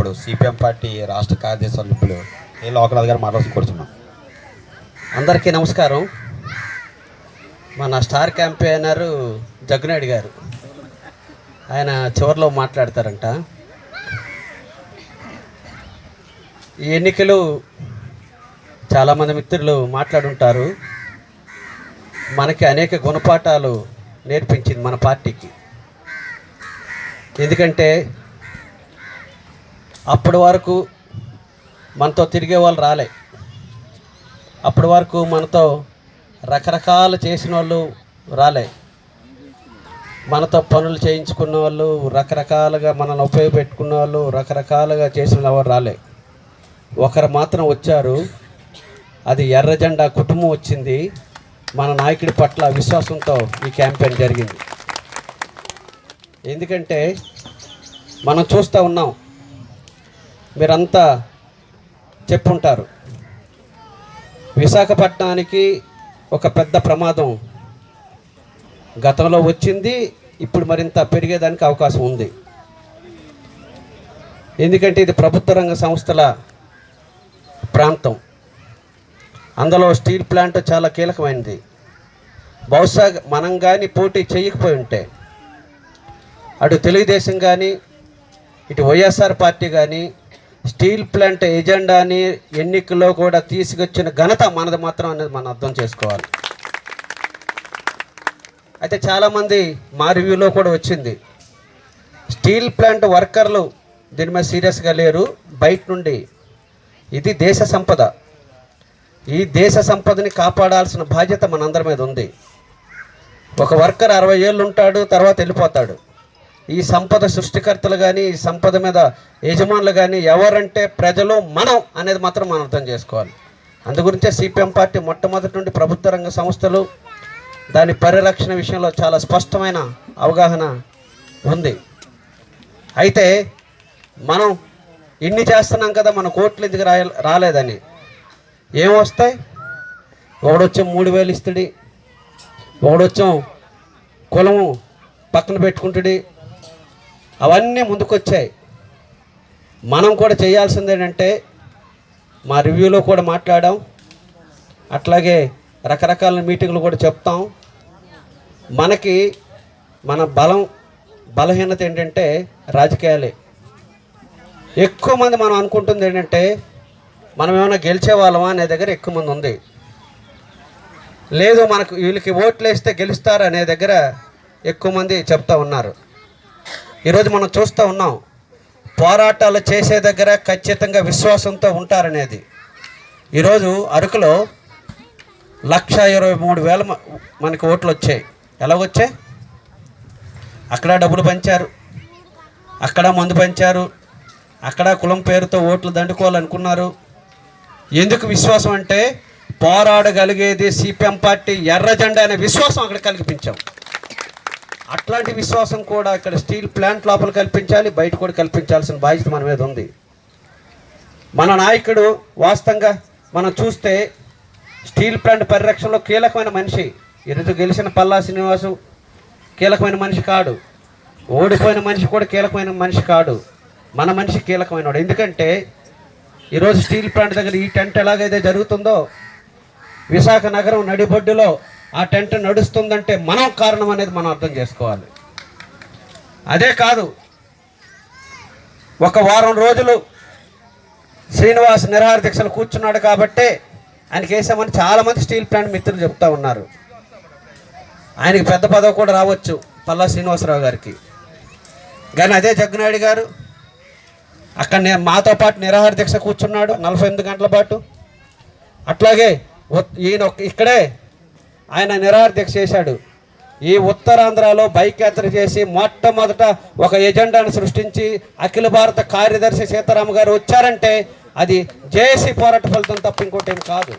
ఇప్పుడు CPM party రాష్ట్ర కార్యదర్శి సభ్యులు ఏ లోకనాథ్ గారు మాట్లాడుతూ కూర్చున్నాం. అందరికీ నమస్కారం. మన స్టార్ క్యాంపెయినర్ జగ్గునాయుడు గారు ఆయన చివరిలో మాట్లాడతారంట. ఈ ఎన్నికలు చాలామంది మిత్రులు మాట్లాడుంటారు. మనకి అనేక గుణపాఠాలు నేర్పించింది మన పార్టీకి. ఎందుకంటే అప్పటి వరకు మనతో తిరిగే వాళ్ళు రాలే, అప్పటి వరకు మనతో రకరకాలు చేసిన వాళ్ళు రాలే, మనతో పనులు చేయించుకున్న వాళ్ళు రకరకాలుగా మనల్ని ఉపయోగపెట్టుకున్న వాళ్ళు రకరకాలుగా చేసిన ఎవరు రాలే. ఒకరు మాత్రం వచ్చారు, అది ఎర్ర జెండా కుటుంబం వచ్చింది. మన నాయకుడి పట్ల విశ్వాసంతో ఈ క్యాంపెయిన్ జరిగింది. ఎందుకంటే మనం చూస్తూ ఉన్నాం, మీరంతా చెప్పుంటారు, విశాఖపట్నానికి ఒక పెద్ద ప్రమాదం గతంలో వచ్చింది, ఇప్పుడు మరింత పెరిగేదానికి అవకాశం ఉంది. ఎందుకంటే ఇది ప్రభుత్వ రంగ సంస్థల ప్రాంతం, అందులో స్టీల్ ప్లాంట్ చాలా కీలకమైనది. బహుశా మనం కానీ పోటీ చేయకపోయి ఉంటే అటు తెలుగుదేశం కానీ ఇటు వైఎస్ఆర్ పార్టీ కానీ స్టీల్ ప్లాంట్ ఎజెండాని ఎన్నికల్లో కూడా తీసుకొచ్చిన ఘనత మనది మాత్రం అనేది మనం అర్థం చేసుకోవాలి. అయితే చాలామంది మా రివ్యూలో కూడా వచ్చింది, స్టీల్ ప్లాంట్ వర్కర్లు దీని మీద సీరియస్గా లేరు. బయట నుండి ఇది దేశ సంపద, ఈ దేశ సంపదని కాపాడాల్సిన బాధ్యత మనందరి మీద ఉంది. ఒక వర్కర్ 60 ఏళ్ళు ఉంటాడు, తర్వాత వెళ్ళిపోతాడు. ఈ సంపద సృష్టికర్తలు కానీ ఈ సంపద మీద యజమానులు కానీ ఎవరంటే ప్రజలు, మనం అనేది మాత్రం మనం అర్థం చేసుకోవాలి. అందుగురించే సిపిఎం పార్టీ మొట్టమొదటి నుండి ప్రభుత్వ రంగ సంస్థలు దాని పరిరక్షణ విషయంలో చాలా స్పష్టమైన అవగాహన ఉంది. అయితే మనం ఇన్ని చేస్తున్నాం కదా, మన కోట్లు ఎందుకు రాలేదని. ఏమొస్తాయి? ఒకడొచ్చాం 3000 ఇస్తుడి, ఒకడొచ్చాం కులము పక్కన పెట్టుకుంటుడి, అవన్నీ ముందుకొచ్చాయి. మనం కూడా చేయాల్సింది ఏంటంటే, మా రివ్యూలో కూడా మాట్లాడాం, అట్లాగే రకరకాల మీటింగ్లు కూడా చెప్తాం. మనకి మన బలహీనత ఏంటంటే రాజకీయాలే. ఎక్కువ మంది మనం అనుకుంటుంది ఏంటంటే మనం ఏమైనా గెలిచే వాళ్ళమా అనే దగ్గర ఎక్కువ మంది ఉంది. లేదు మనకు వీళ్ళకి ఓట్లు వేస్తే గెలుస్తారు అనే దగ్గర ఎక్కువ మంది చెప్తా ఉన్నారు. ఈరోజు మనం చూస్తూ ఉన్నాం, పోరాటాలు చేసే దగ్గర ఖచ్చితంగా విశ్వాసంతో ఉంటారనేది. ఈరోజు అరకులో 1,23,000 మనకి ఓట్లు వచ్చాయి. ఎలాగొచ్చాయి? అక్కడ డబ్బులు పంచారు, అక్కడ మందు పంచారు, అక్కడ కులం పేరుతో ఓట్లు దండుకోవాలనుకున్నారు. ఎందుకు విశ్వాసం అంటే, పోరాడగలిగేది సిపిఎం పార్టీ ఎర్ర జెండా అనే విశ్వాసం అక్కడ కల్పించాం. అట్లాంటి విశ్వాసం కూడా ఇక్కడ స్టీల్ ప్లాంట్ లోపల కల్పించాలి, బయట కూడా కల్పించాల్సిన బాధ్యత మన మీద ఉంది. మన నాయకుడు వాస్తవంగా మనం చూస్తే స్టీల్ ప్లాంట్ పరిరక్షణలో కీలకమైన మనిషి. ఈరోజు గెలిచిన పల్లా శ్రీనివాసు కీలకమైన మనిషి కాడు, ఓడిపోయిన మనిషి కూడా కీలకమైన మనిషి కాడు, మన మనిషి కీలకమైనవాడు. ఎందుకంటే ఈరోజు స్టీల్ ప్లాంట్ దగ్గర ఈ టెంట్ ఎలాగైతే జరుగుతుందో, విశాఖ నగరం నడిబొడ్డులో ఆ టెంట్ నడుస్తుందంటే మనం కారణం అనేది మనం అర్థం చేసుకోవాలి. అదే కాదు, ఒక వారం రోజులు శ్రీనివాస్ నిరాహార దీక్షలు కూర్చున్నాడు కాబట్టే ఆయనకి వేసామని చాలామంది స్టీల్ ప్లాంట్ మిత్రులు చెప్తా ఉన్నారు. ఆయనకి పెద్ద పదవి కూడా రావచ్చు పల్లా శ్రీనివాసరావు గారికి. కానీ అదే జగ్గునాయుడు గారు అక్కడ మాతో పాటు నిరాహార దీక్ష కూర్చున్నాడు 48 గంటల పాటు. అట్లాగే ఈయన ఇక్కడే ఆయన నిరాహార దీక్ష చేశాడు. ఈ ఉత్తరాంధ్రలో బైక్ యాత్ర చేసి మొట్టమొదట ఒక ఎజెండాను సృష్టించి అఖిల భారత కార్యదర్శి సీతారామ గారు వచ్చారంటే అది జేఏసీ పోరాట ఫలితం తప్ప ఇంకోటి ఏం కాదు.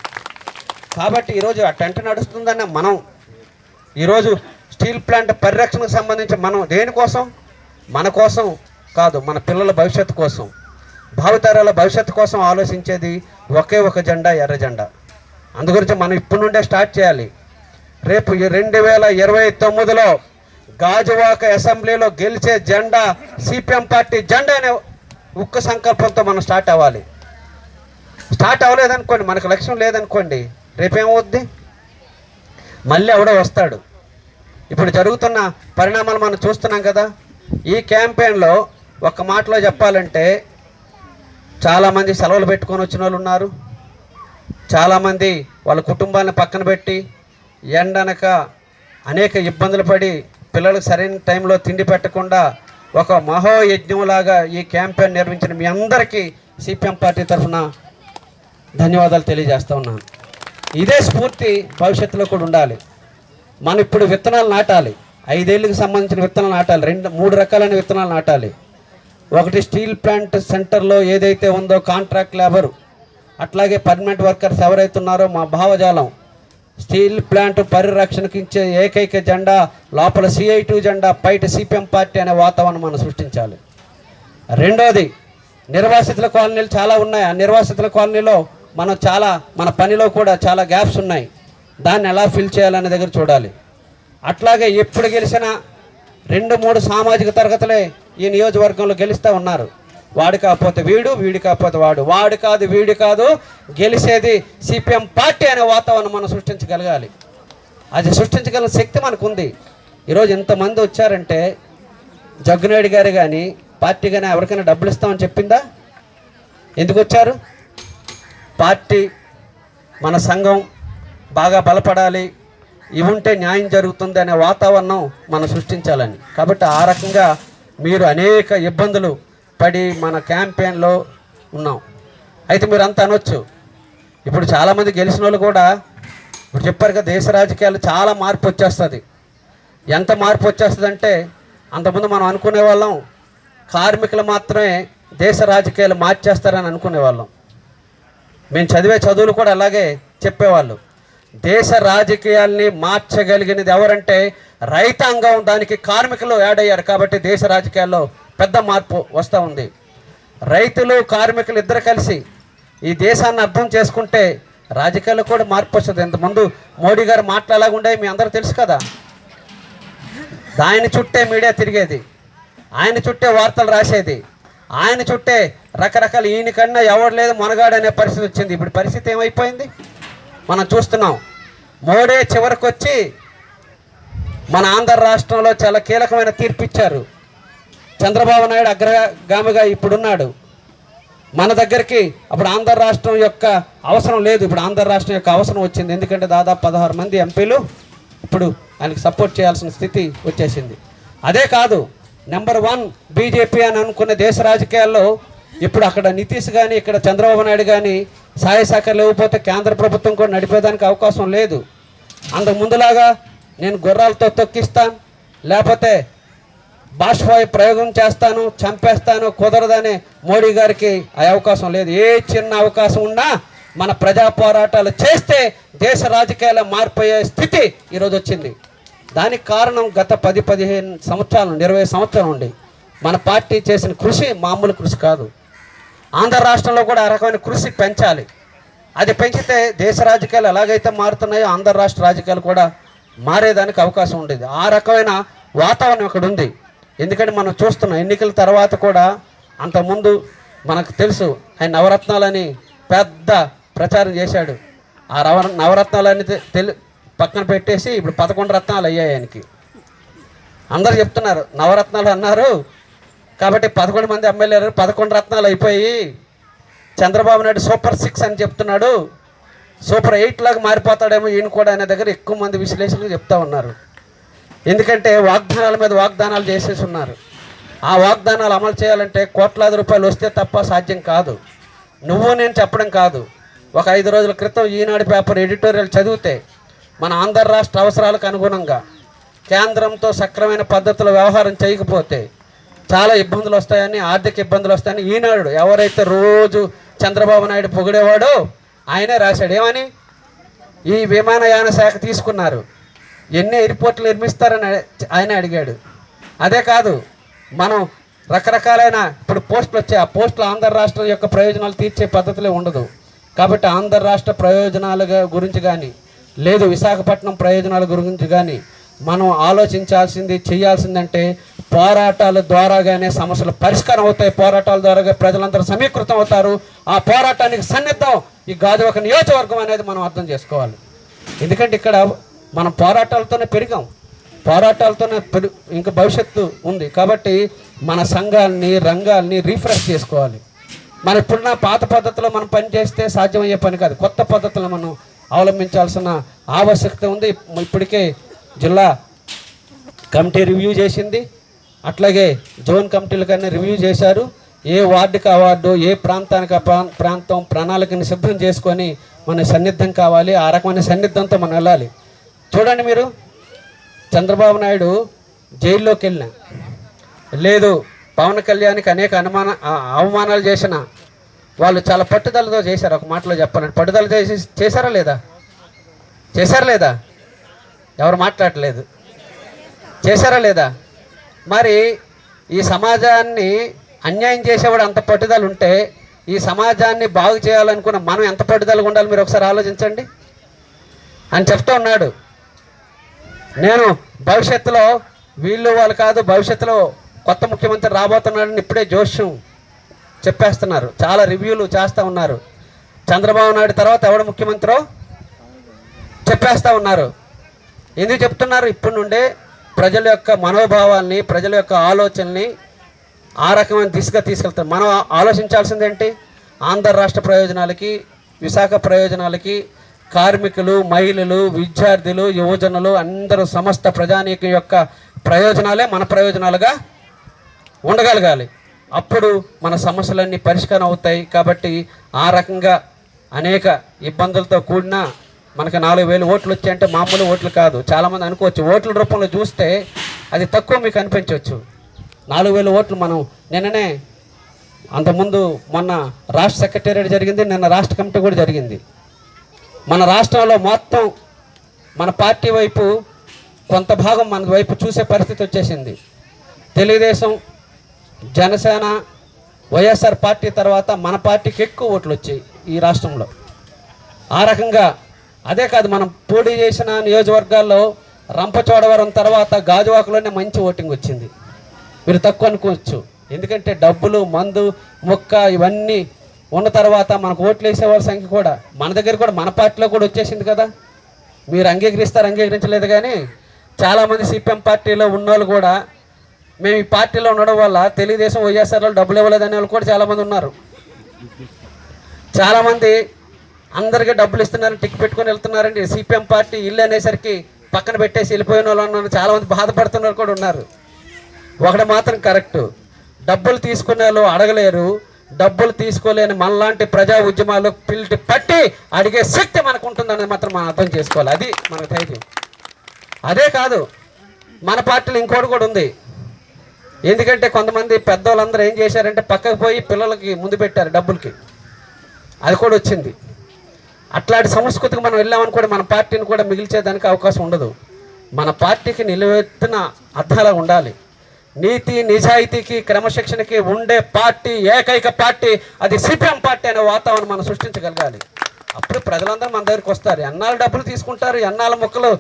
కాబట్టి ఈరోజు ఆ టెంట్ నడుస్తుందన్న మనం ఈరోజు స్టీల్ ప్లాంట్ పరిరక్షణకు సంబంధించి మనం దేనికోసం, మన కోసం కాదు, మన పిల్లల భవిష్యత్తు కోసం, భావితరాల భవిష్యత్తు కోసం ఆలోచించేది ఒకే ఒక జెండా, ఎర్ర జెండా. అందుగురించి మనం ఇప్పటి నుండే స్టార్ట్ చేయాలి. రేపు 2029లో గాజువాక అసెంబ్లీలో గెలిచే జెండా సిపిఎం పార్టీ జెండా అనే ఉక్కు సంకల్పంతో మనం స్టార్ట్ అవ్వాలి. స్టార్ట్ అవ్వలేదనుకోండి, మనకు లక్ష్యం లేదనుకోండి, రేపేమవుద్ది? మళ్ళీ ఎవడో వస్తాడు. ఇప్పుడు జరుగుతున్న పరిణామాలు మనం చూస్తున్నాం కదా. ఈ క్యాంపెయిన్లో ఒక్క మాటలో చెప్పాలంటే చాలామంది సెలవులు పెట్టుకొని వచ్చిన వాళ్ళు ఉన్నారు. చాలామంది వాళ్ళ కుటుంబాలను పక్కన పెట్టి ఎండనక అనేక ఇబ్బందులు పడి పిల్లలకు సరైన టైంలో తిండి పెట్టకుండా ఒక మహోయజ్ఞంలాగా ఈ క్యాంపెయిన్ నిర్వహించిన మీ అందరికీ సిపిఎం పార్టీ తరఫున ధన్యవాదాలు తెలియజేస్తూ ఉన్నాను. ఇదే స్ఫూర్తి భవిష్యత్తులో కూడా ఉండాలి. మనం ఇప్పుడు విత్తనాలు నాటాలి. 5 ఏళ్ళకి సంబంధించిన విత్తనాలు నాటాలి. 3 రకాలైన విత్తనాలు నాటాలి. ఒకటి స్టీల్ ప్లాంట్ సెంటర్లో ఏదైతే ఉందో కాంట్రాక్ట్ లేబరు, అట్లాగే పర్మనెంట్ వర్కర్స్ ఎవరైతే ఉన్నారో మా భావజాలం స్టీల్ ప్లాంట్ పరిరక్షణకి ఇచ్చే ఏకైక జెండా లోపల CI2 జెండా, బయట సిపిఎం పార్టీ అనే వాతావరణం మనం సృష్టించాలి. రెండోది నిర్వాసితుల కాలనీలు చాలా ఉన్నాయి. ఆ నిర్వాసితుల కాలనీలో మన పనిలో కూడా చాలా గ్యాప్స్ ఉన్నాయి. దాన్ని ఎలా ఫిల్ చేయాలనే దగ్గర చూడాలి. అట్లాగే ఎప్పుడు గెలిచినా 2-3 సామాజిక తరగతులే ఈ నియోజకవర్గంలో గెలుస్తూ ఉన్నారు. వాడు కాకపోతే వీడు, వీడి కాకపోతే వాడు, వాడు కాదు వీడి కాదు, గెలిచేది సిపిఎం పార్టీ అనే వాతావరణం మనం సృష్టించగలగాలి. అది సృష్టించగల శక్తి మనకు ఉంది. ఈరోజు ఇంతమంది వచ్చారంటే జగ్గునాయుడు గారు కానీ పార్టీ కానీ ఎవరికైనా డబ్బులు ఇస్తామని చెప్పిందా? ఎందుకు వచ్చారు? పార్టీ మన సంఘం బాగా బలపడాలి, ఇవి ఉంటే న్యాయం జరుగుతుంది అనే వాతావరణం మనం సృష్టించాలని. కాబట్టి ఆ రకంగా మీరు అనేక ఇబ్బందులు పడి మన క్యాంపెయిన్లో ఉన్నాం. అయితే మీరు అంతా అనొచ్చు, ఇప్పుడు చాలామంది గెలిచిన వాళ్ళు కూడా ఇప్పుడు చెప్పారు కదా, దేశ రాజకీయాలు చాలా మార్పు వచ్చేస్తుంది. ఎంత మార్పు వచ్చేస్తుంది అంటే, అంతకుముందు మనం అనుకునే వాళ్ళం కార్మికులు మాత్రమే దేశ రాజకీయాలు మార్చేస్తారని అనుకునేవాళ్ళం. మేము చదివే చదువులు కూడా అలాగే చెప్పేవాళ్ళు. దేశ రాజకీయాల్ని మార్చగలిగినది ఎవరంటే రైతాంగం, దానికి కార్మికులు యాడ్ అయ్యారు. కాబట్టి దేశ రాజకీయాల్లో పెద్ద మార్పు వస్తూ ఉంది. రైతులు కార్మికులు ఇద్దరు కలిసి ఈ దేశాన్ని అర్థం చేసుకుంటే రాజకీయాల్లో కూడా మార్పు వస్తుంది. ఇంతకుముందు మోడీ గారు మాట్లాడలాగుండే మీ అందరూ తెలుసు కదా. ఆయన చుట్టే మీడియా తిరిగేది, ఆయన చుట్టే వార్తలు రాసేది, ఆయన చుట్టే రకరకాల ఈయనకన్నా ఎవరు లేదు మనగాడు అనే పరిస్థితి వచ్చింది. ఇప్పుడు పరిస్థితి ఏమైపోయింది మనం చూస్తున్నాం. మోడీ చివరికి వచ్చి మన ఆంధ్ర రాష్ట్రంలో చాలా కీలకమైన తీర్పు ఇచ్చారు. చంద్రబాబు నాయుడు అగ్రగామిగా ఇప్పుడున్నాడు. మన దగ్గరికి అప్పుడు ఆంధ్ర రాష్ట్రం యొక్క అవసరం లేదు, ఇప్పుడు ఆంధ్ర రాష్ట్రం యొక్క అవసరం వచ్చింది. ఎందుకంటే దాదాపు 16 మంది ఎంపీలు ఇప్పుడు ఆయనకి సపోర్ట్ చేయాల్సిన స్థితి వచ్చేసింది. అదే కాదు, నెంబర్ 1 బీజేపీ అని అనుకున్న దేశ రాజకీయాల్లో ఇప్పుడు అక్కడ నితీష్ కానీ ఇక్కడ చంద్రబాబు నాయుడు కానీ సహాయ సహకారాలు ఇవ్వకపోతే కేంద్ర ప్రభుత్వం కూడా నడిపేదానికి అవకాశం లేదు. అంతకు ముందులాగా నేను గుర్రాలతో తొక్కిస్తాను, లేకపోతే బాష్పాయి ప్రయోగం చేస్తాను, చంపేస్తాను, కుదరదనే మోడీ గారికి ఆ అవకాశం లేదు. ఏ చిన్న అవకాశం ఉన్నా మన ప్రజా పోరాటాలు చేస్తే దేశ రాజకీయాల మార్పయ్యే స్థితి ఈరోజు వచ్చింది. దానికి కారణం గత 10-15 సంవత్సరాలు, 20 సంవత్సరాల నుండి మన పార్టీ చేసిన కృషి మామూలు కృషి కాదు. ఆంధ్ర రాష్ట్రంలో కూడా ఆ రకమైన కృషి పెంచాలి. అది పెంచితే దేశ రాజకీయాలు ఎలాగైతే మారుతున్నాయో ఆంధ్ర రాష్ట్ర రాజకీయాలు కూడా మారేదానికి అవకాశం ఉండేది. ఆ రకమైన వాతావరణం ఇక్కడ ఉంది. ఎందుకంటే మనం చూస్తున్నాం ఎన్నికల తర్వాత కూడా, అంతకుముందు మనకు తెలుసు ఆయన నవరత్నాలని పెద్ద ప్రచారం చేశాడు. ఆ నవరత్నాలని పక్కన పెట్టేసి ఇప్పుడు 11 రత్నాలు అయ్యాయి ఆయనకి. అందరు చెప్తున్నారు నవరత్నాలు అన్నారు కాబట్టి 11 మంది ఎమ్మెల్యేలు 11 రత్నాలు అయిపోయి చంద్రబాబు నాయుడు సూపర్ 6 అని చెప్తున్నాడు, సూపర్ 8 లాగా మారిపోతాడేమో ఈయన కూడా అనే దగ్గర ఎక్కువ మంది విశ్లేషకులు చెప్తా ఉన్నారు. ఎందుకంటే వాగ్దానాల మీద వాగ్దానాలు చేసేసి ఉన్నారు. ఆ వాగ్దానాలు అమలు చేయాలంటే కోట్లాది రూపాయలు వస్తే తప్ప సాధ్యం కాదు. నువ్వు నేను చెప్పడం కాదు. ఒక 5 రోజుల క్రితం ఈనాడు పేపర్ ఎడిటోరియల్ చదివితే మన ఆంధ్ర రాష్ట్ర అవసరాలకు అనుగుణంగా కేంద్రంతో సక్రమైన పద్ధతిలో వ్యవహారం చేయకపోతే చాలా ఇబ్బందులు వస్తాయని, ఆర్థిక ఇబ్బందులు వస్తాయని ఈనాడు ఎవరైతే రోజు చంద్రబాబు నాయుడు పొగిడేవాడో ఆయనే రాశాడు. ఏమని? ఈ విమానయాన శాఖ తీసుకున్నారు, ఎన్ని ఎయిర్పోర్ట్లు నిర్మిస్తారని ఆయన అడిగాడు. అదే కాదు, మనం రకరకాలైన ఇప్పుడు పోస్టులు వచ్చాయి. ఆ పోస్టులు ఆంధ్ర రాష్ట్రం యొక్క ప్రయోజనాలు తీర్చే పద్ధతిలో ఉండదు. కాబట్టి ఆంధ్ర రాష్ట్ర ప్రయోజనాల గురించి కానీ, లేదు విశాఖపట్నం ప్రయోజనాల గురించి కానీ మనం ఆలోచించాల్సింది, చేయాల్సిందంటే పోరాటాల ద్వారాగానే సమస్యలు పరిష్కారం అవుతాయి. పోరాటాల ద్వారా ప్రజలందరూ సమీకృతం అవుతారు. ఆ పోరాటానికి సన్నిద్ధం ఈ గాజువాక నియోజకవర్గం అనేది మనం అర్థం చేసుకోవాలి. ఎందుకంటే ఇక్కడ మనం పోరాటాలతోనే పెరిగాం, పోరాటాలతోనే ఇంకా భవిష్యత్తు ఉంది. కాబట్టి మన సంఘాలని రంగాల్ని రీఫ్రెష్ చేసుకోవాలి. మన ఇప్పుడున్న పాత పద్ధతిలో మనం పనిచేస్తే సాధ్యమయ్యే పని కాదు. కొత్త పద్ధతులను మనం అవలంబించాల్సిన ఆవశ్యకత ఉంది. ఇప్పటికే జిల్లా కమిటీ రివ్యూ చేసింది, అట్లాగే జోన్ కమిటీలు కానీ రివ్యూ చేశారు. ఏ వార్డుకి ఆ వార్డు, ఏ ప్రాంతానికి ఆ ప్రాంతం ప్రణాళికని సిద్ధం చేసుకొని మన సన్నిద్ధం కావాలి. ఆ రకమైన సన్నిద్ధంతో మనం వెళ్ళాలి. చూడండి, మీరు చంద్రబాబు నాయుడు జైల్లోకి వెళ్ళిన లేదు, పవన్ కళ్యాణ్కి అనేక అవమానాలు చేసిన వాళ్ళు చాలా పట్టుదలతో చేశారు. ఒక మాటలో చెప్పాలంటే పట్టుదల చేశారా లేదా? చేశారా లేదా? ఎవరు మాట్లాడలేదు. చేశారా లేదా? మరి ఈ సమాజాన్ని అన్యాయం చేసేవాడు అంత పట్టుదల ఉంటే ఈ సమాజాన్ని బాగు చేయాలనుకున్న మనం ఎంత పట్టుదలగా ఉండాలి మీరు ఒకసారి ఆలోచించండి అని చెప్తూ ఉన్నాడు. నేను భవిష్యత్తులో వీళ్ళు వాళ్ళు కాదు, భవిష్యత్తులో కొత్త ముఖ్యమంత్రి రాబోతున్నాడని ఇప్పుడే జోష్యం చెప్పేస్తున్నారు. చాలా రివ్యూలు చేస్తూ ఉన్నారు. చంద్రబాబు నాయుడు తర్వాత ఎవడు ముఖ్యమంత్రో చెప్పేస్తూ ఉన్నారు. ఎందుకు చెప్తున్నారు? ఇప్పటి నుండే ప్రజల యొక్క మనోభావాల్ని, ప్రజల యొక్క ఆలోచనల్ని ఆ రకమైన దిశగా తీసుకెళ్తారు. మనం ఆలోచించాల్సిందేంటి? ఆంధ్ర రాష్ట్ర ప్రయోజనాలకి, విశాఖ ప్రయోజనాలకి, కార్మికులు, మహిళలు, విద్యార్థులు, యువజనులు అందరూ సమస్త ప్రజానీకం యొక్క ప్రయోజనాలే మన ప్రయోజనాలుగా ఉండగలగాలి. అప్పుడు మన సమస్యలన్నీ పరిష్కారం అవుతాయి. కాబట్టి ఆ రకంగా అనేక ఇబ్బందులతో కూడిన మనకు 4,000 ఓట్లు వచ్చాయంటే మామూలు ఓట్లు కాదు. చాలామంది అనుకోవచ్చు ఓట్ల రూపంలో చూస్తే అది తక్కువ మీకు అనిపించవచ్చు. 4,000 ఓట్లు మనం నిన్ననే, అంతకుముందు మొన్న రాష్ట్ర సెక్రటేరియట్ జరిగింది, నిన్న రాష్ట్ర కమిటీ కూడా జరిగింది. మన రాష్ట్రంలో మొత్తం మన పార్టీ వైపు కొంత భాగం మన వైపు చూసే పరిస్థితి వచ్చేసింది. తెలుగుదేశం, జనసేన, వైఎస్ఆర్ పార్టీ తర్వాత మన పార్టీకి ఎక్కువ ఓట్లు వచ్చాయి ఈ రాష్ట్రంలో. ఆ రకంగా అదే కాదు, మనం పోటీ చేసిన నియోజకవర్గాల్లో రంపచోడవరం తర్వాత గాజువాకలోనే మంచి ఓటింగ్ వచ్చింది. మీరు తక్కువ అనుకోవచ్చు, ఎందుకంటే డబ్బులు, మందు, మొక్క ఇవన్నీ ఉన్న తర్వాత మనకు ఓట్లు వేసేవాళ్ళ సంఖ్య కూడా మన దగ్గర కూడా మన పార్టీలో కూడా వచ్చేసింది కదా. మీరు అంగీకరించలేదు. కానీ చాలామంది సిపిఎం పార్టీలో ఉన్నోళ్ళు కూడా మేము ఈ పార్టీలో ఉండడం వల్ల తెలుగుదేశం, వైఎస్ఆర్లో డబ్బులు ఇవ్వలేదనే వాళ్ళు కూడా చాలామంది ఉన్నారు. చాలామంది అందరికీ డబ్బులు ఇస్తున్నారని టిక్ పెట్టుకొని వెళ్తున్నారండి. సిపిఎం పార్టీ ఇల్లు అనేసరికి పక్కన పెట్టేసి వెళ్ళిపోయిన వాళ్ళు ఉన్నారు. చాలామంది బాధపడుతున్నారు కూడా ఉన్నారు. ఒకటి మాత్రం కరెక్టు, డబ్బులు తీసుకునే వాళ్ళు అడగలేరు. డబ్బులు తీసుకోలేని మనలాంటి ప్రజా ఉద్యమాలు పిలిటి పట్టి అడిగే శక్తి మనకు ఉంటుందనేది మాత్రం మనం అర్థం చేసుకోవాలి. అది మనకు ధైర్యం. అదే కాదు, మన పార్టీలో ఇంకోటి కూడా ఉంది. ఎందుకంటే కొంతమంది పెద్దవాళ్ళందరూ ఏం చేశారంటే పక్కకు పోయి పిల్లలకి ముందు పెట్టారు డబ్బులకి, అది కూడా వచ్చింది. అట్లాంటి సంస్కృతికి మనం వెళ్ళామనుకోండి మన పార్టీని కూడా మిగిల్చేదానికి అవకాశం ఉండదు. మన పార్టీకి నిలువెత్తిన అర్థాలు ఉండాలి. నీతి, నిజాయితీకి, క్రమశిక్షణకి ఉండే పార్టీ, ఏకైక పార్టీ అది సిపిఎం పార్టీ అనే వాతావరణం మనం సృష్టించగలగాలి. అప్పుడు ప్రజలందరూ మన దగ్గరికి వస్తారు. ఎన్నాళ్ళు డబ్బులు తీసుకుంటారు, ఎన్నాళ్ళు మొక్కలు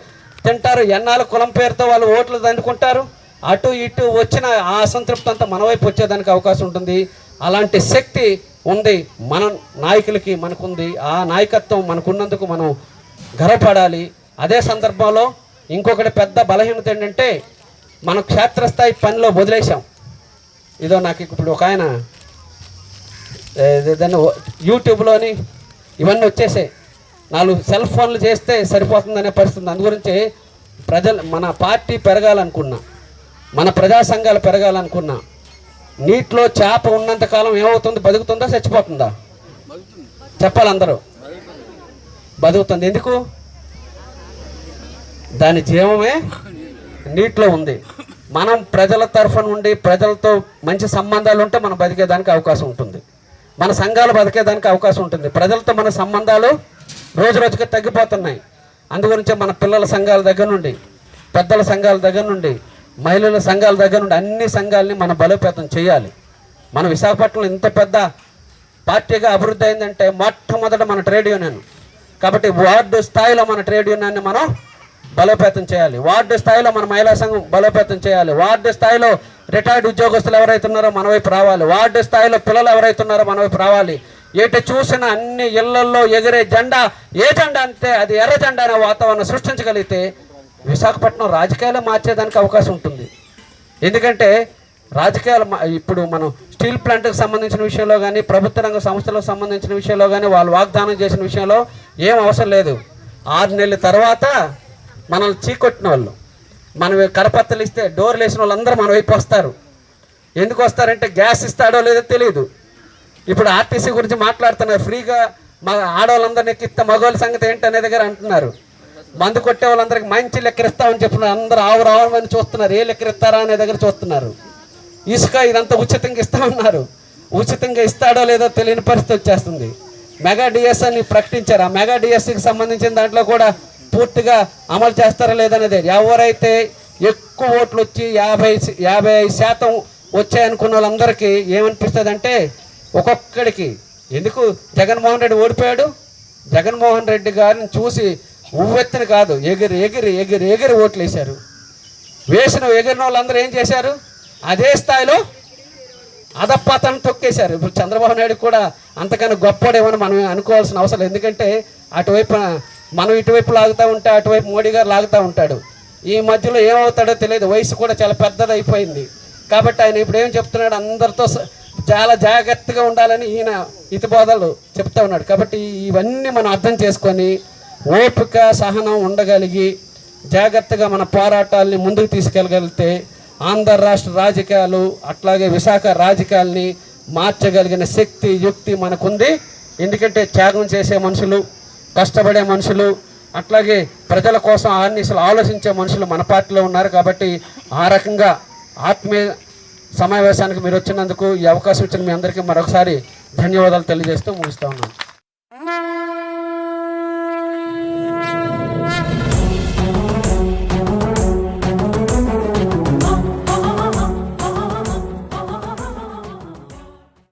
తింటారు, ఎన్నాళ్ళు కులం పేరుతో వాళ్ళు ఓట్లు దండుకుంటారు. అటు ఇటు వచ్చిన ఆ అసంతృప్తి అంతా మన వైపు వచ్చేదానికి అవకాశం ఉంటుంది. అలాంటి శక్తి ఉంది మన నాయకులకి, మనకుంది. ఆ నాయకత్వం మనకున్నందుకు మనం గర్వపడాలి. అదే సందర్భంలో ఇంకొకటి పెద్ద బలహీనత ఏంటంటే మనం క్షేత్రస్థాయి పనిలో వదిలేసాం. ఇదో నాకు ఇప్పుడు ఒక ఆయన దాన్ని యూట్యూబ్లోని ఇవన్నీ వచ్చేసాయి. 4 సెల్ ఫోన్లు చేస్తే సరిపోతుందనే పరిస్థితి. అందుగురించి మన పార్టీ పెరగాలనుకున్నా, మన ప్రజా సంఘాలు పెరగాలనుకున్నా, నీటిలో చేప ఉన్నంతకాలం ఏమవుతుంది? బతుకుతుందా, చచ్చిపోతుందా? చెప్పాలి అందరూ. బతుకుతుంది. ఎందుకు? దాని జీవమే నీటిలో ఉంది. మనం ప్రజల తరఫున ఉండి ప్రజలతో మంచి సంబంధాలు ఉంటే మనం బతికేదానికి అవకాశం ఉంటుంది. మన సంఘాలు బతికేదానికి అవకాశం ఉంటుంది. ప్రజలతో మన సంబంధాలు రోజు రోజుకి తగ్గిపోతున్నాయి. అందుగురించే మన పిల్లల సంఘాల దగ్గర నుండి, పెద్దల సంఘాల దగ్గర నుండి, మహిళల సంఘాల దగ్గర నుండి అన్ని సంఘాలని మనం బలోపేతం చేయాలి. మన విశాఖపట్నంలో ఇంత పెద్ద పార్టీగా అభివృద్ధి అయిందంటే మొట్టమొదట మన ట్రేడ్ యూనియన్. కాబట్టి వార్డు స్థాయిలో మన ట్రేడ్ యూనియన్ని మనం బలోపేతం చేయాలి. వార్డు స్థాయిలో మన మహిళా సంఘం బలోపేతం చేయాలి. వార్డు స్థాయిలో రిటైర్డ్ ఉద్యోగస్తులు ఎవరైతే ఉన్నారో మన వైపు రావాలి. వార్డు స్థాయిలో పిల్లలు ఎవరైతే ఉన్నారో మన వైపు రావాలి. ఎటు చూసిన అన్ని ఇళ్లల్లో ఎగిరే జెండా ఏ జెండా అంటే అది ఎర్ర జెండా అనే వాతావరణం సృష్టించగలిగితే విశాఖపట్నం రాజకీయాలు మార్చేదానికి అవకాశం ఉంటుంది. ఎందుకంటే రాజకీయాలు ఇప్పుడు మనం స్టీల్ ప్లాంట్కి సంబంధించిన విషయంలో కానీ ప్రభుత్వ రంగ సంస్థలకు సంబంధించిన విషయంలో కానీ వాళ్ళు వాగ్దానం చేసిన విషయంలో ఏం అవసరం లేదు. 6 నెలల తర్వాత మనల్ని చీకొట్టిన వాళ్ళు, మనం కరపత్రలు ఇస్తే డోర్లు వేసిన వాళ్ళందరూ మన వైపు వస్తారు. ఎందుకు వస్తారంటే గ్యాస్ ఇస్తాడో లేదో తెలియదు. ఇప్పుడు ఆర్టీసీ గురించి మాట్లాడుతున్నారు, ఫ్రీగా మా ఆడవాళ్ళందరినీ ఎక్కిస్తే మగవాళ్ళ సంగతి ఏంటనే దగ్గర అంటున్నారు. మందు కొట్టే వాళ్ళందరికీ మంచి లెక్కరిస్తామని చెప్తున్నారు. అందరూ ఆవురావని చూస్తున్నారు, ఏ లెక్కరిస్తారా అనే దగ్గర చూస్తున్నారు. ఇసుక ఇదంతా ఉచితంగా ఇస్తామన్నారు, ఉచితంగా ఇస్తాడో లేదో తెలియని పరిస్థితి వచ్చేస్తుంది. మెగా డిఎస్ అని ప్రకటించారు. ఆ మెగా డిఎస్సికి సంబంధించిన దాంట్లో కూడా పూర్తిగా అమలు చేస్తారా లేదనేది. ఎవరైతే ఎక్కువ ఓట్లు వచ్చి 55% వచ్చాయనుకున్న వాళ్ళందరికీ ఏమనిపిస్తుంది అంటే ఒక్కొక్కడికి ఎందుకు జగన్మోహన్ రెడ్డి ఓడిపోయాడు, జగన్మోహన్ రెడ్డి గారిని చూసి ఉవ్వెత్తిన కాదు ఎగిరి ఎగిరి ఎగిరి ఎగిరి ఓట్లు వేశారు. ఎగిరిన వాళ్ళందరూ ఏం చేశారు, అదే స్థాయిలో అధపతనం తొక్కేశారు. ఇప్పుడు చంద్రబాబు నాయుడు కూడా అంతకన్నా గొప్పడేమని మనం అనుకోవాల్సిన అవసరం. ఎందుకంటే అటువైపు మనం ఇటువైపు లాగుతూ ఉంటే అటువైపు మోడీ గారు లాగుతూ ఉంటాడు. ఈ మధ్యలో ఏమవుతాడో తెలియదు. వయసు కూడా చాలా పెద్దది అయిపోయింది. కాబట్టి ఆయన ఇప్పుడు ఏం చెప్తున్నాడు, అందరితో చాలా జాగ్రత్తగా ఉండాలని ఈయన హితబోధలు చెప్తా ఉన్నాడు. కాబట్టి ఇవన్నీ మనం అర్థం చేసుకొని ఓపిక సహనం ఉండగలిగి జాగ్రత్తగా మన పోరాటాలని ముందుకు తీసుకెళ్ళగలిగితే ఆంధ్ర రాష్ట్ర రాజకీయాలు అట్లాగే విశాఖ రాజకీయాల్ని మార్చగలిగిన శక్తి యుక్తి మనకుంది. ఎందుకంటే త్యాగం చేసే మనుషులు, కష్టపడే మనుషులు, అట్లాగే ప్రజల కోసం అసలు ఆలోచించే మనుషులు మన పార్టీలో ఉన్నారు. కాబట్టి ఆ రకంగా ఆత్మీయ సమావేశానికి మీరు వచ్చినందుకు ఈ అవకాశం ఇచ్చిన మీ అందరికీ మరొకసారి ధన్యవాదాలు తెలియజేస్తూ ముగిస్తూ ఉన్నాను.